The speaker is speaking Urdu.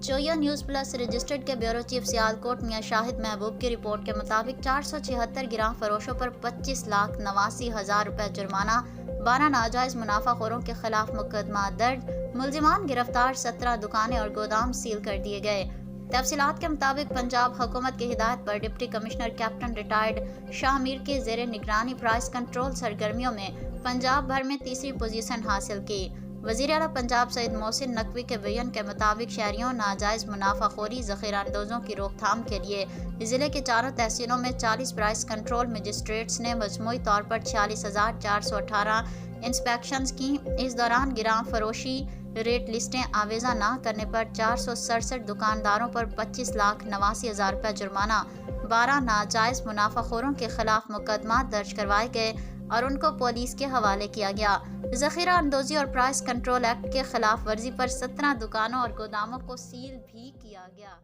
چویا نیوز پلس رجسٹرڈ کے بیورو چیف سیالکوٹ میاں شاہد محبوب کی رپورٹ کے مطابق 476 گرام فروشوں پر 25,89,000 روپے جرمانہ، 12 ناجائز منافع خوروں کے خلاف مقدمہ درج، ملزمان گرفتار، 17 دکانیں اور گودام سیل کر دیے گئے۔ تفصیلات کے مطابق پنجاب حکومت کی ہدایت پر ڈپٹی کمشنر کیپٹن ریٹائرڈ شاہ میر کے زیر نگرانی پرائس کنٹرول سرگرمیوں میں پنجاب بھر میں تیسری پوزیشن حاصل کی۔ وزیر اعلیٰ پنجاب سعید محسن نقوی کے بیان کے مطابق شہریوں ناجائز منافع خوری ذخیرہ اندوزوں کی روک تھام کے لیے ضلع کے 4 تحصیلوں میں 40 پرائس کنٹرول مجسٹریٹس نے مجموعی طور پر 46,418 انسپیکشنز کی۔ اس دوران گرام فروشی ریٹ لسٹیں آویزہ نہ کرنے پر 467 دکانداروں پر 25,89,000 روپے جرمانہ، 12 ناجائز منافع خوروں کے خلاف مقدمات درج کروائے گئے اور ان کو پولیس کے حوالے کیا گیا۔ ذخیرہ اندوزی اور پرائس کنٹرول ایکٹ کے خلاف ورزی پر 17 دکانوں اور گوداموں کو سیل بھی کیا گیا۔